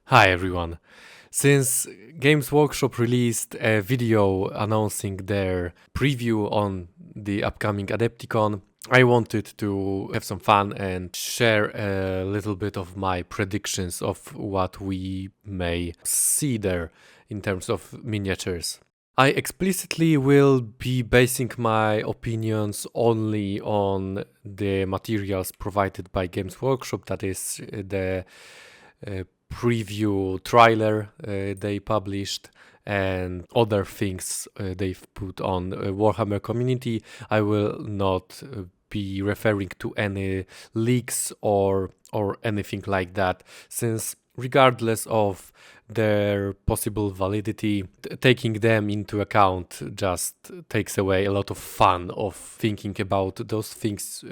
Hi everyone. Since Games Workshop released a video announcing their preview on the upcoming AdoptiCon, I wanted to have some fun and share a little bit of my predictions of what we may see there in terms of miniatures. I explicitly will be basing my opinions only on the materials provided by Games Workshop, that is the preview trailer they published and other things they've put on Warhammer community. I will not be referring to any leaks or anything like that, since regardless of their possible validity, taking them into account just takes away a lot of fun of thinking about those things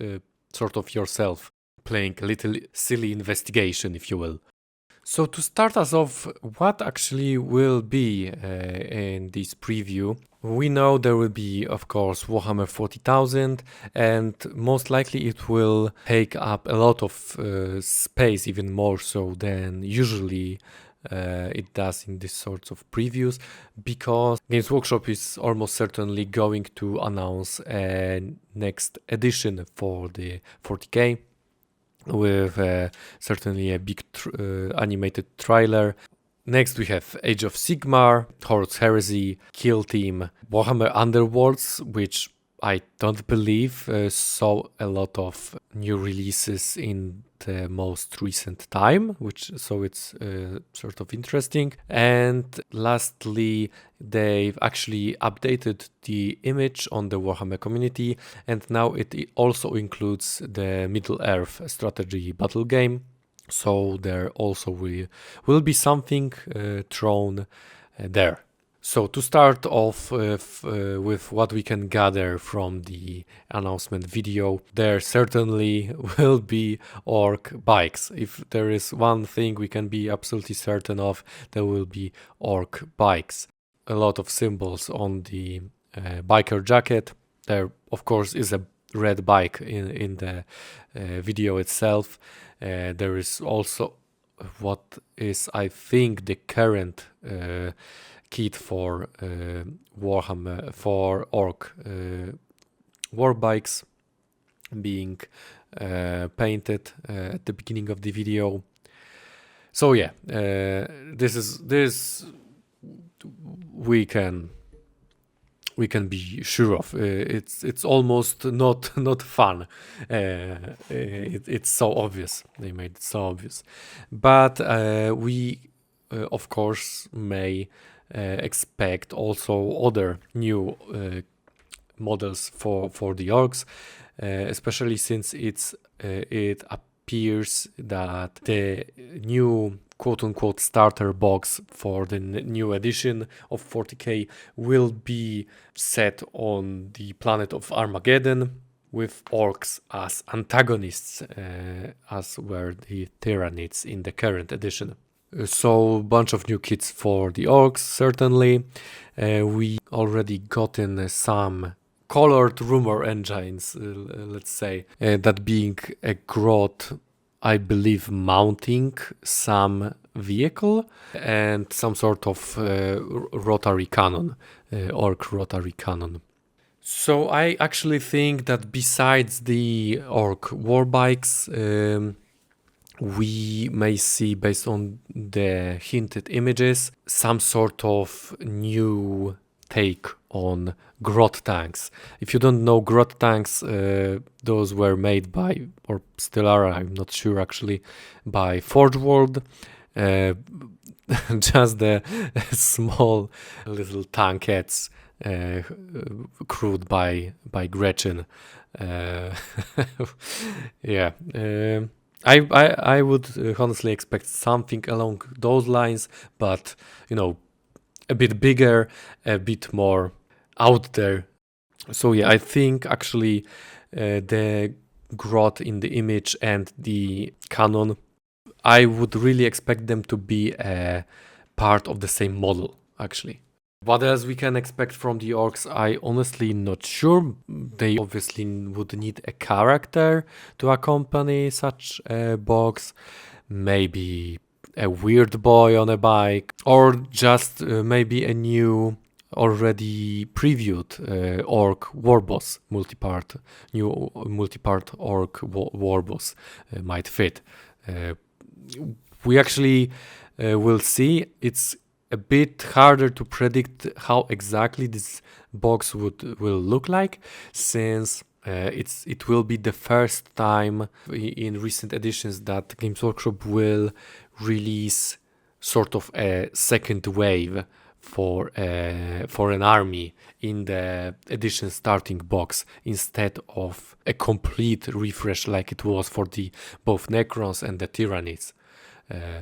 sort of yourself, playing a little silly investigation, if you will. So to start us off, what actually will be in this preview? We know there will be, of course, Warhammer 40,000, and most likely it will take up a lot of space, even more so than usually it does in these sorts of previews, because Games Workshop is almost certainly going to announce a next edition for the 40k with certainly a big animated trailer. Next we have Age of Sigmar, Horus Heresy, Kill Team, Warhammer Underworlds, which I don't believe saw a lot of new releases in the most recent time, so it's sort of interesting. And lastly, they've actually updated the image on the Warhammer community, and now it also includes the Middle-earth strategy battle game. So there also will be something thrown there. So to start off with what we can gather from the announcement video, there certainly will be orc bikes. If there is one thing we can be absolutely certain of, there will be orc bikes. A lot of symbols on the biker jacket. There, of course, is a red bike in the video itself. There is also what is, I think, the current kit for Warhammer, for orc war bikes being painted at the beginning of the video. So yeah, this we can be sure of. It's almost not fun. It's so obvious. They made it so obvious, but we of course may expect also other new models for the orcs, especially since it appears that the new quote-unquote starter box for the new edition of 40k will be set on the planet of Armageddon, with orcs as antagonists, as were the Tyranids in the current edition. So a bunch of new kits for the orcs, certainly. We already gotten some colored rumor engines, let's say, that being a grot, I believe, mounting some vehicle and some sort of rotary cannon, orc rotary cannon. So I actually think that besides the orc warbikes, we may see, based on the hinted images, some sort of new take on grot tanks. If you don't know, grot tanks, those were made by, or still are, I'm not sure actually, by Forge World. Just the small little tankettes crewed by Gretchen. Yeah. I would honestly expect something along those lines, but a bit bigger, a bit more out there. So yeah, I think actually the grot in the image and the cannon, I would really expect them to be a part of the same model, actually. What else we can expect from the orcs, I honestly not sure. They obviously would need a character to accompany such a box. Maybe a weird boy on a bike, or just maybe a new already previewed orc warboss multipart, new multipart orc warboss might fit. We actually will see. It's a bit harder to predict how exactly this box will look like, since it will be the first time in recent editions that Games Workshop will release sort of a second wave for an army in the edition starting box, instead of a complete refresh like it was for the both Necrons and the Tyrannids.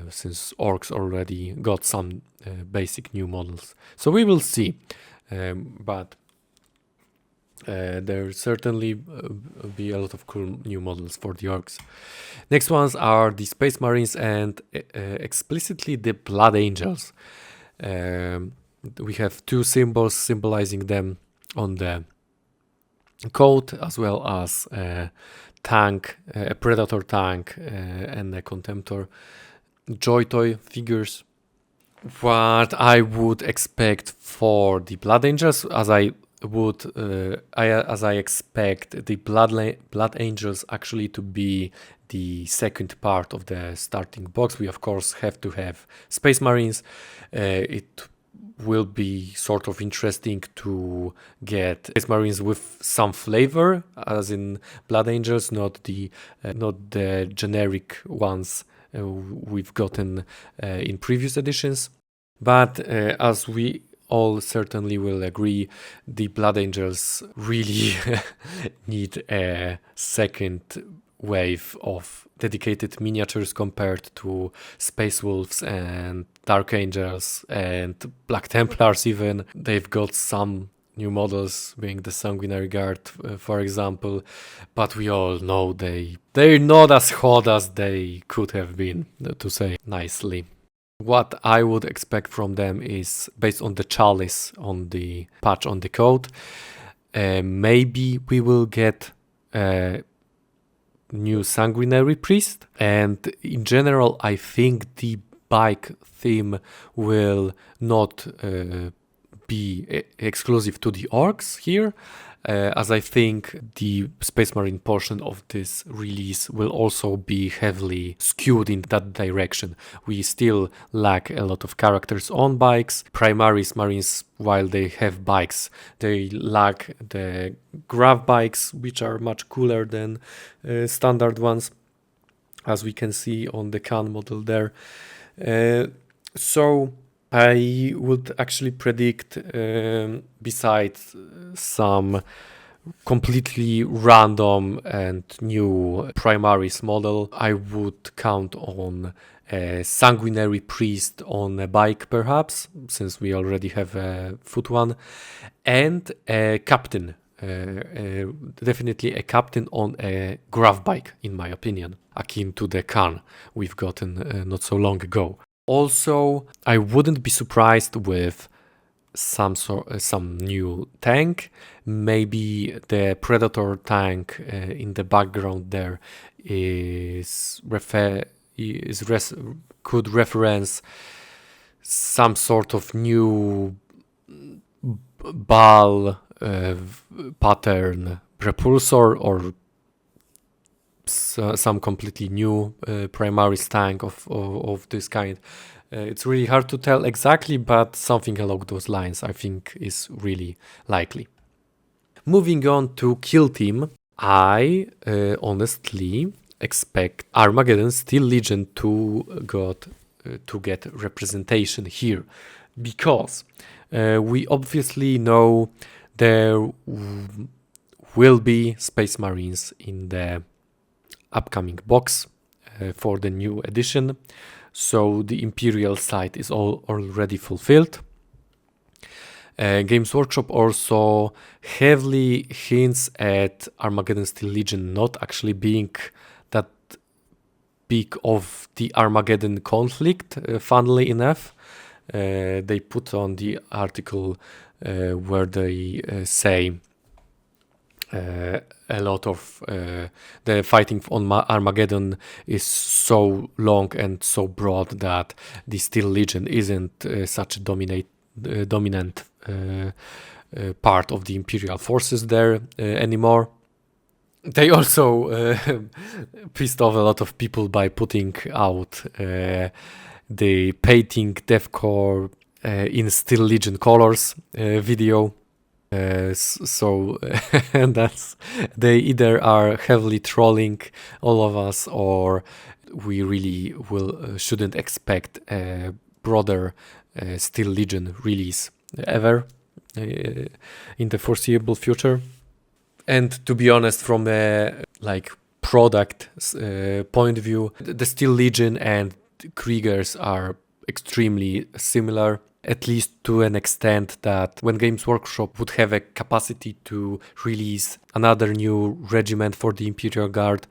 Since orcs already got some basic new models. So we will see, but there certainly be a lot of cool new models for the orcs. Next ones are the Space Marines and explicitly the Blood Angels. We have two symbols symbolizing them on the coat, as well as a tank, a Predator tank, and a Contemptor Joy Toy figures. What I would expect for the Blood Angels, as I expect the Blood Angels actually to be the second part of the starting box. We of course have to have Space Marines. It will be sort of interesting to get Space Marines with some flavor, as in Blood Angels, not the generic ones we've gotten in previous editions. But as we all certainly will agree, the Blood Angels really need a second wave of dedicated miniatures compared to Space Wolves and Dark Angels and Black Templars even. They've got some new models, being the Sanguinary Guard, for example, but we all know they're not as hot as they could have been, to say nicely. What I would expect from them is, based on the chalice on the patch on the coat, maybe we will get a new Sanguinary Priest, and in general I think the bike theme will not be exclusive to the orcs here, as I think the Space Marine portion of this release will also be heavily skewed in that direction. We still lack a lot of characters on bikes. Primaris Marines, while they have bikes, they lack the grav bikes, which are much cooler than standard ones, as we can see on the Khan model there. So I would actually predict, besides some completely random and new Primaris model, I would count on a Sanguinary Priest on a bike perhaps, since we already have a foot one, and a Captain. Definitely a Captain on a grav bike, in my opinion, akin to the Khan we've gotten not so long ago. Also, I wouldn't be surprised with some new tank. Maybe the Predator tank in the background there could reference some sort of new ball pattern propulsor, or some completely new Primaris tank of this kind. It's really hard to tell exactly, but something along those lines I think is really likely. Moving on to Kill Team, I honestly expect Armageddon Steel Legion to get representation here, because we obviously know there will be Space Marines in the upcoming box for the new edition, so the Imperial side is already fulfilled. Games Workshop also heavily hints at Armageddon Steel Legion not actually being that big of the Armageddon conflict, funnily enough. They put on the article where they say a lot of the fighting on Armageddon is so long and so broad that the Steel Legion isn't such a dominant part of the Imperial forces there anymore. They also pissed off a lot of people by putting out the painting Deathcore in Steel Legion colors video. So that's, they either are heavily trolling all of us, or we really shouldn't expect a broader Steel Legion release ever in the foreseeable future. And to be honest, from a product point of view, the Steel Legion and Kriegers are extremely similar, at least to an extent that when Games Workshop would have a capacity to release another new regiment for the Imperial Guard,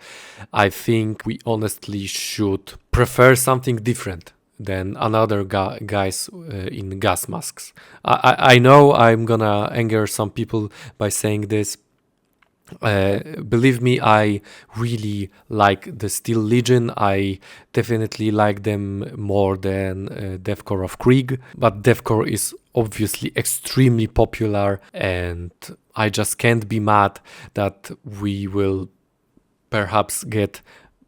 I think we honestly should prefer something different than another guys in gas masks. I know I'm gonna anger some people by saying this. Believe me, I really like the Steel Legion. I definitely like them more than Deathcore of Krieg, but Deathcore is obviously extremely popular, and I just can't be mad that we will perhaps get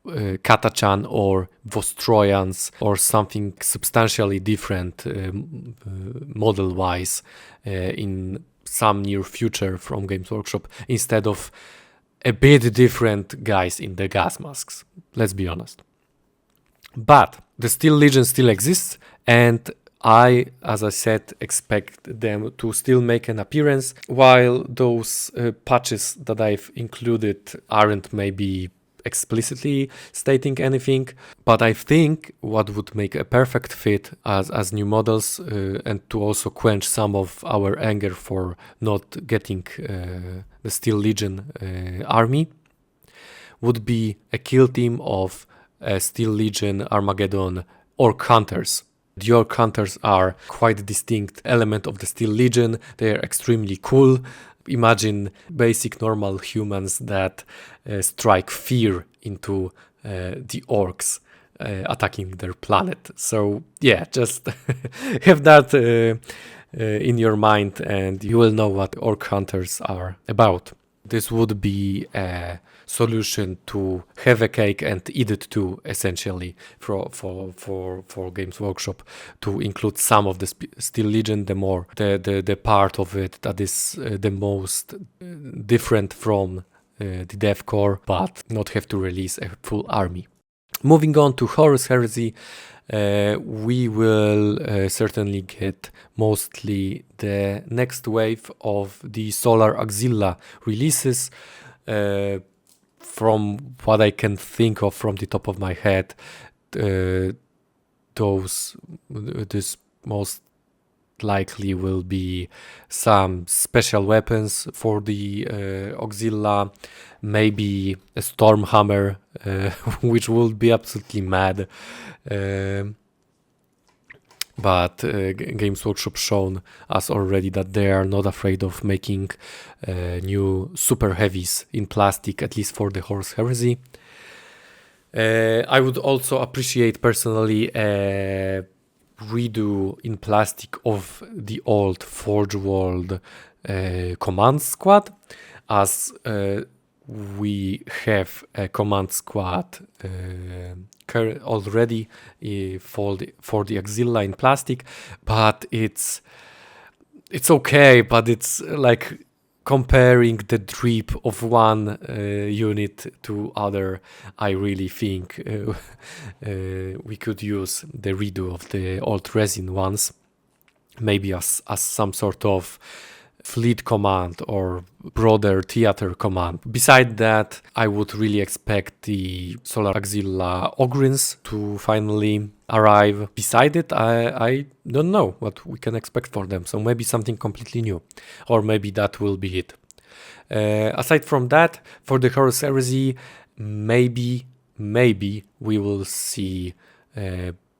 Katachan or Vostrojans or something substantially different model-wise in some near future from Games Workshop, instead of a bit different guys in the gas masks. Let's be honest. But the Steel Legion still exists, and I, as I said, expect them to still make an appearance, while those patches that I've included aren't maybe explicitly stating anything, but I think what would make a perfect fit as new models and to also quench some of our anger for not getting the Steel Legion army would be a kill team of Steel Legion Armageddon Orc Hunters. The Orc Hunters are quite a distinct element of the Steel Legion. They are extremely cool. Imagine basic normal humans that strike fear into the orcs attacking their planet. So yeah, just have that in your mind and you will know what Orc Hunters are about. This would be a solution to have a cake and eat it too, essentially, for Games Workshop, to include some of the Steel Legion, the part of it that is the most different from the Deathcore, but not have to release a full army. Moving on to Horus Heresy, we will certainly get mostly the next wave of the Solar Auxilla releases. From what I can think of from the top of my head, this most likely will be some special weapons for the Auxilla, maybe a Stormhammer, which would be absolutely mad. But Games Workshop shown us already that they are not afraid of making new super heavies in plastic, at least for the Horus Heresy. I would also appreciate personally a redo in plastic of the old Forge World command squad, as we have a command squad already for the Auxilla in plastic, but it's okay, but it's like comparing the drip of one unit to other. I really think we could use the redo of the old resin ones, maybe as some sort of fleet command or broader theater command. Beside that, I would really expect the Solar Auxilla Ogrins to finally arrive. Beside it, I don't know what we can expect for them, so maybe something completely new, or maybe that will be it. Aside from that, for the Horus Heresy, maybe we will see,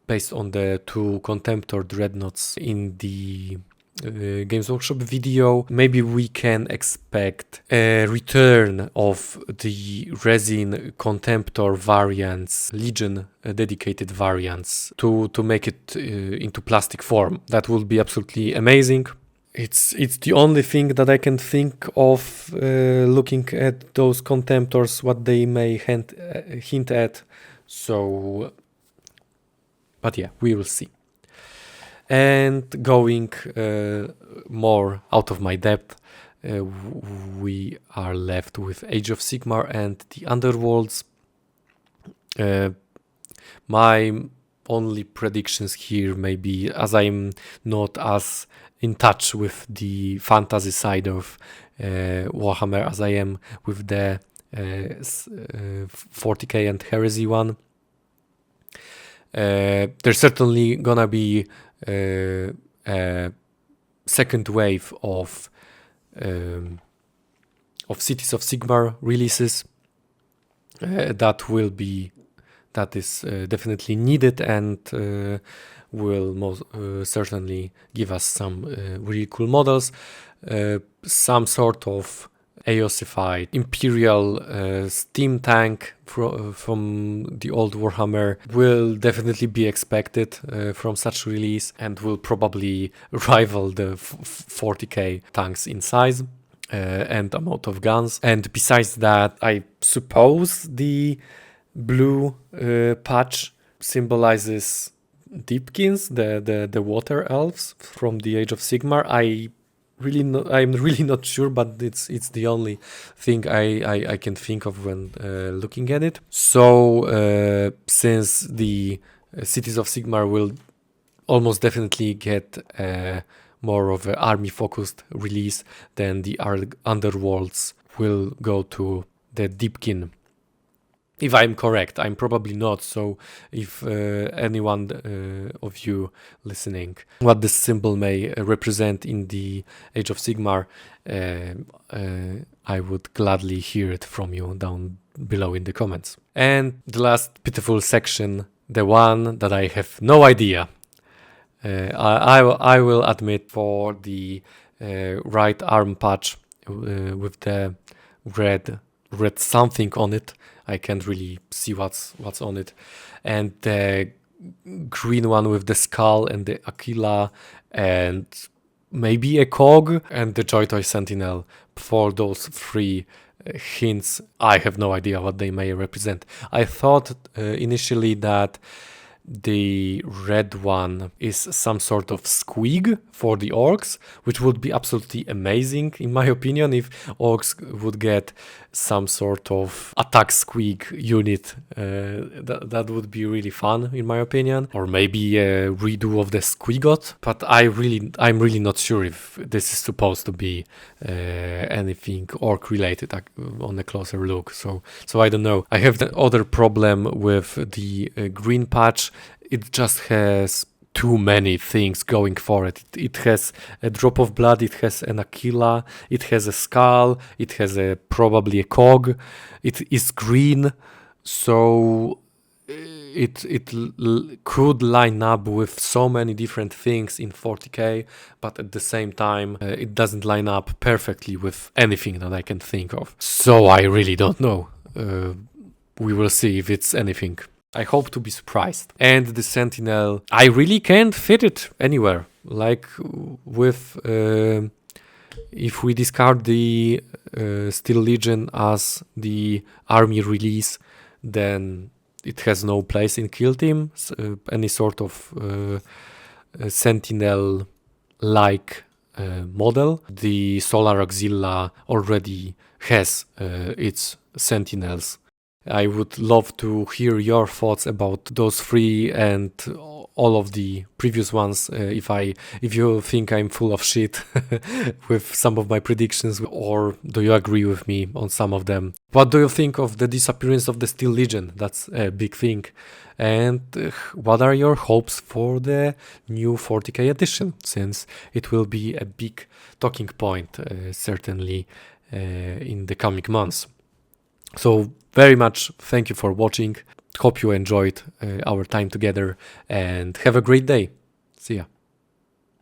based on the two Contemptor Dreadnoughts in the Games Workshop video, maybe we can expect a return of the resin Contemptor variants, Legion dedicated variants, to make it into plastic form. That would be absolutely amazing. It's the only thing that I can think of looking at those Contemptors, what they may hint at. So, but yeah, we will see. And going more out of my depth, we are left with Age of Sigmar and the Underworlds. My only predictions here may be, as I'm not as in touch with the fantasy side of Warhammer as I am with the 40k and Heresy one. There's certainly gonna be a second wave of Cities of Sigmar releases that is definitely needed and will most certainly give us some really cool models. Some sort of Aeosified Imperial steam tank from the old Warhammer will definitely be expected from such release and will probably rival the 40k tanks in size and amount of guns. And besides that, I suppose the blue patch symbolizes Deepkins, the water elves from the Age of Sigmar. I'm really not sure, but it's the only thing I can think of when looking at it. So since the Cities of Sigmar will almost definitely get more of an army-focused release, then the Underworlds will go to the Deepkin. If I'm correct, I'm probably not. So if anyone of you listening, what this symbol may represent in the Age of Sigmar, I would gladly hear it from you down below in the comments. And the last pitiful section, the one that I have no idea. I will admit, for the right arm patch with the red something on it, I can't really see what's on it, and the green one with the skull and the Aquila and maybe a cog and the Joy-Toy Sentinel. For those three hints, I have no idea what they may represent. I thought initially that the red one is some sort of squig for the orcs, which would be absolutely amazing in my opinion if orcs would get some sort of attack squig unit. That would be really fun in my opinion, or maybe a redo of the squigot, but I'm really not sure if this is supposed to be anything orc related on a closer look. So I don't know. I have the other problem with the green patch. It just has too many things going for it. It has a drop of blood, it has an Aquila, it has a skull, it has probably a cog, it is green, so it could line up with so many different things in 40k, but at the same time it doesn't line up perfectly with anything that I can think of. So I really don't know. We will see if it's anything. I hope to be surprised. And the Sentinel, I really can't fit it anywhere. Like with, if we discard the Steel Legion as the army release, then it has no place in Kill Team. Any sort of Sentinel-like model. The Solar Auxilia already has its Sentinels. I would love to hear your thoughts about those three and all of the previous ones. If you think I'm full of shit with some of my predictions, or do you agree with me on some of them? What do you think of the disappearance of the Steel Legion? That's a big thing. And what are your hopes for the new 40k edition, since it will be a big talking point, certainly in the coming months. So very much thank you for watching. Hope you enjoyed our time together and have a great day. See ya.